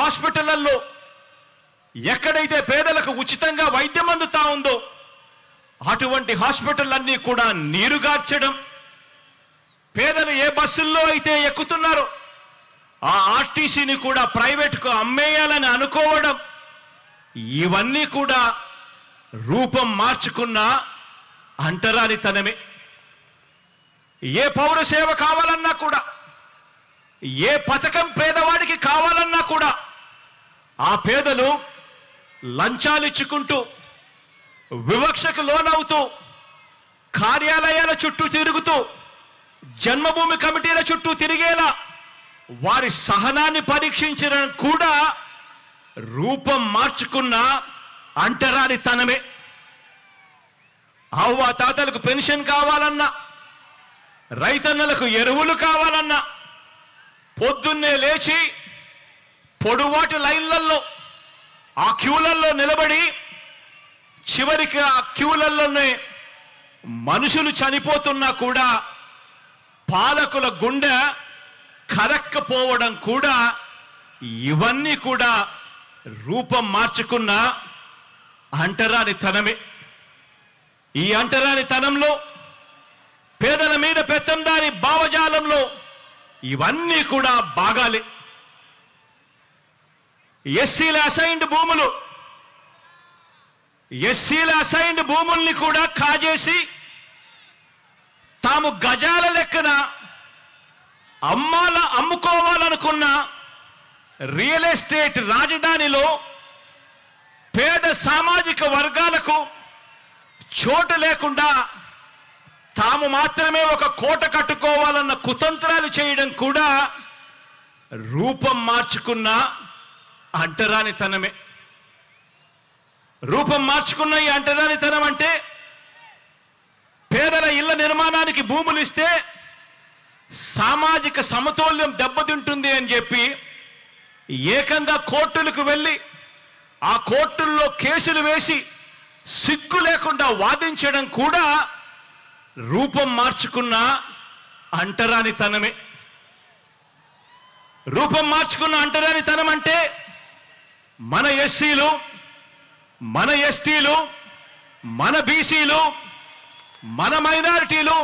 హాస్పిటళ్లలో ఎక్కడైతే పేదలకు ఉచితంగా వైద్యం అందుతా ఉందో అటువంటి హాస్పిటల్లన్నీ కూడా నీరుగార్చడం, పేదలు ఏ బస్సుల్లో అయితే ఎక్కుతున్నారో ఆ ఆర్టీసీని కూడా ప్రైవేటుకు అమ్మేయాలని అనుకోవడం, ఇవన్నీ కూడా రూపం మార్చుకున్న అంటరానితనమే. ఏ పౌర సేవ కావాలన్నా కూడా, ఏ పథకం పేదవాడికి కావాలన్నా కూడా ఆ పేదలు లంచాలిచ్చుకుంటూ, వివక్షకు లోనవుతూ, కార్యాలయాల చుట్టూ తిరుగుతూ, జన్మభూమి కమిటీల చుట్టూ తిరిగేలా వారి సహనాన్ని పరీక్షించడం కూడా రూపం మార్చుకున్న అంటరానితనమే. అవ్వ తాతలకు పెన్షన్ కావాలన్నా, రైతన్నలకు ఎరువులు కావాలన్నా పొద్దున్నే లేచి పొడువాటి లైన్లలో ఆ క్యూలల్లో నిలబడి చివరికి ఆ క్యూలలోనే మనుషులు చనిపోతున్నా కూడా పాలకుల గుండె కరక్కపోవడం కూడా, ఇవన్నీ కూడా రూపం మార్చుకున్న అంటరానితనమే. ఈ అంటరానితనంలో, పేదల మీద పెత్తందారి భావజాలంలో ఇవన్నీ కూడా భాగాలే. ఎస్సీల అసైన్డ్ భూముల్ని కూడా కాజేసి తాము గజాల లెక్కన అమ్ముకోవాలనుకున్న రియల్ ఎస్టేట్ రాజధానిలో పేద సామాజిక వర్గాలకు చోటు లేకుండా తాము మాత్రమే ఒక కోట కట్టుకోవాలన్న కుతంత్రాలు చేయడం కూడా రూపం మార్చుకున్న అంటరానితనమే. రూపం మార్చుకున్న ఈ అంటరానితనం అంటే, పేదల ఇళ్ల నిర్మాణానికి భూములు ఇస్తే సామాజిక సమతౌల్యం దెబ్బతింటుంది అని చెప్పి ఏకంగా కోర్టులకు వెళ్ళి ఆ కోర్టుల్లో కేసులు వేసి సిగ్గు లేకుండా వాదించడం కూడా రూపం మార్చుకున్న అంటరానితనమే. రూపం మార్చుకున్న అంటరానితనం అంటే, మన ఎస్సీలు, మన ఎస్టీలు, మన బీసీలు, మన మైనారిటీలు,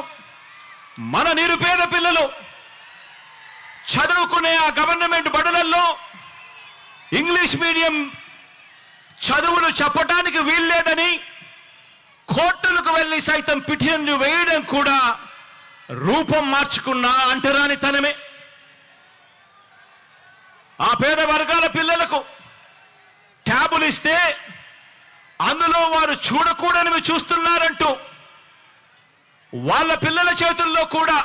మన నిరుపేద పిల్లలు చదువుకునే ఆ గవర్నమెంట్ బడులలో ఇంగ్లీష్ మీడియం చదువులు చెప్పడానికి వీల్లేదని కోర్టులకు వెళ్లి సైతం పిటిషన్లు వేయడం కూడా రూపం మార్చుకున్న అంటరానితనమే. ఆ పేద వర్గాల పిల్లలకు ట్యాబులు ఇస్తే అందులో వారు చూడకూడనివి చూస్తున్నారంటూ వాళ్ళ పిల్లల చేతుల్లో కూడా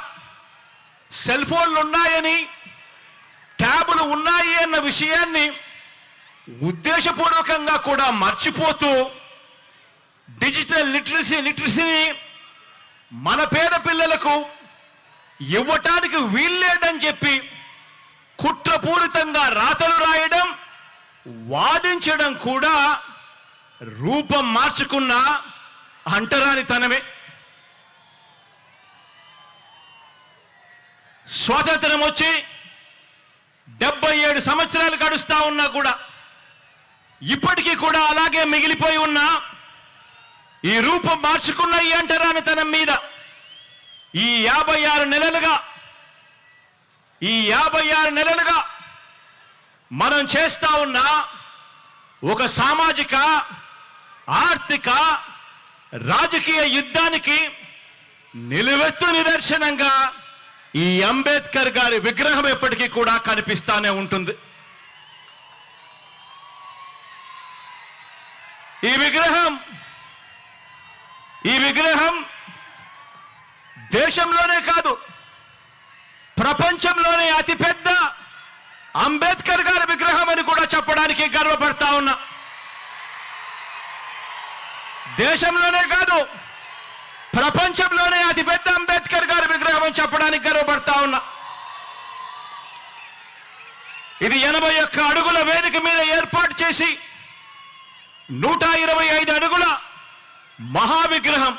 సెల్ ఫోన్లు ఉన్నాయని, ట్యాబులు ఉన్నాయి అన్న విషయాన్ని ఉద్దేశపూర్వకంగా కూడా మర్చిపోతూ డిజిటల్ లిటరసీని మన పేద పిల్లలకు ఇవ్వటానికి వీల్లేదని చెప్పి కుట్రపూరితంగా రాతలు రాయడం, వాదించడం కూడా రూపం మార్చుకున్న అంటరానితనమే. స్వాతంత్రం వచ్చి 77 సంవత్సరాలు గడుస్తా ఉన్నా కూడా ఇప్పటికీ కూడా అలాగే మిగిలిపోయి ఉన్న ఈ రూపం మార్చుకున్న ఈ అంటరానితనం మీద ఈ 56 నెలలుగా మనం చేస్తా ఉన్న ఒక సామాజిక, ఆర్థిక, రాజకీయ యుద్ధానికి నిలువెత్తు నిదర్శనంగా ఈ అంబేద్కర్ గారి విగ్రహం ఎప్పటికీ కూడా కనిపిస్తానే ఉంటుంది. ఈ విగ్రహం దేశంలోనే కాదు, ప్రపంచంలోనే అతిపెద్ద అంబేద్కర్ గారి విగ్రహం అని కూడా చెప్పడానికి గర్వపడతా ఉన్నా. దేశంలోనే కాదు, ప్రపంచంలోనే అతిపెద్ద అంబేద్కర్ గారి విగ్రహం అని చెప్పడానికి గర్వపడతా ఉన్నా. ఇది 81 అడుగుల వేదిక మీద ఏర్పాటు చేసి 125 అడుగుల మహావిగ్రహం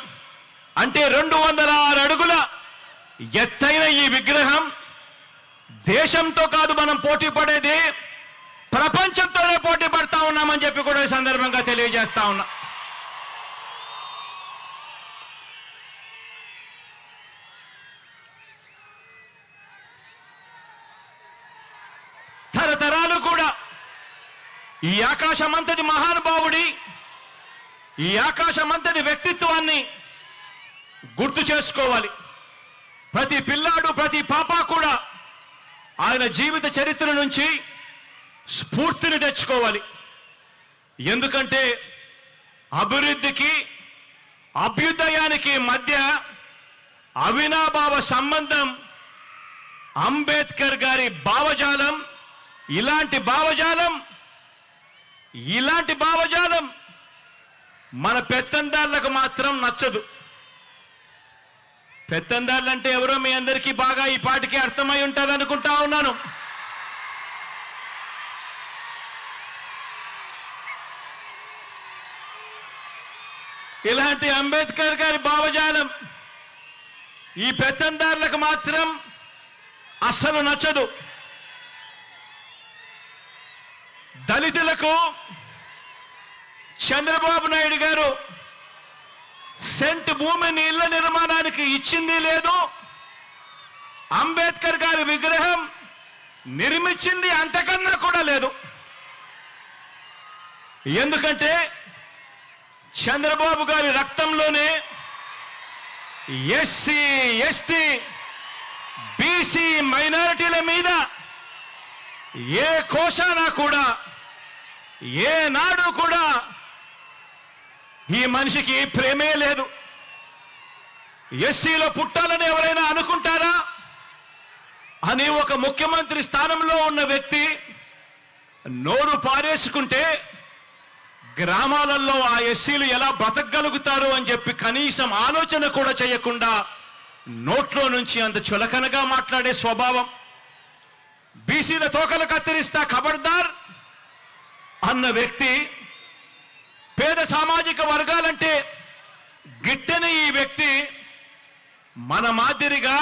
అంటే 206 అడుగుల ఎత్తైన ఈ విగ్రహం దేశంతో కాదు మనం పోటీ పడేది, ప్రపంచ చెప్పి కూడా ఈ సందర్భంగా తెలియజేస్తా ఉన్నా. తరతరాలు కూడా ఈ ఆకాశమంతటి మహానుభావుడి, ఈ ఆకాశమంతటి వ్యక్తిత్వాన్ని గుర్తు చేసుకోవాలి. ప్రతి పిల్లాడు, ప్రతి పాప కూడా ఆయన జీవిత చరిత్ర నుంచి స్ఫూర్తిని తెచ్చుకోవాలి. ఎందుకంటే అభివృద్ధికి, అభ్యుదయానికి మధ్య అవినాభావ సంబంధం అంబేద్కర్ గారి భావజాలం. ఇలాంటి భావజాలం మన పెత్తందారులకు మాత్రం నచ్చదు. పెత్తందారులంటే ఎవరో మీ అందరికీ బాగా ఈ పాటికి అర్థమై ఉంటుంది అనుకుంటా ఉన్నాను. ఇలాంటి అంబేద్కర్ గారి భావజాలం ఈ పెత్తందారులకు మాత్రం అస్సలు నచ్చదు. దళితులకు చంద్రబాబు నాయుడు గారు సెంట్ భూమిని ఇళ్ల నిర్మాణానికి ఇచ్చింది లేదు, అంబేద్కర్ గారి విగ్రహం నిర్మించింది అంతకన్నా కూడా లేదు. ఎందుకంటే చంద్రబాబు గారి రక్తంలోనే ఎస్సీ, ఎస్టీ, బీసీ మైనారిటీల మీద ఏ కోశానా కూడా, ఏ నాడు కూడా ఈ మనిషికి ప్రేమే లేదు. ఎస్సీలో పుట్టాలని ఎవరైనా అనుకుంటారా అని ఒక ముఖ్యమంత్రి స్థానంలో ఉన్న వ్యక్తి నోరు పారేసుకుంటే గ్రామాలలో ఆ ఎస్సీలు ఎలా బ్రతకగలుగుతారు అని చెప్పి కనీసం ఆలోచన కూడా చేయకుండా నోట్లో నుంచి అంత చులకనగా మాట్లాడే స్వభావం. బీసీల తోకలు కత్తిరిస్తా ఖబర్దార్ అన్న వ్యక్తి, పేద సామాజిక వర్గాలంటే గిట్టని ఈ వ్యక్తి మన మాదిరిగా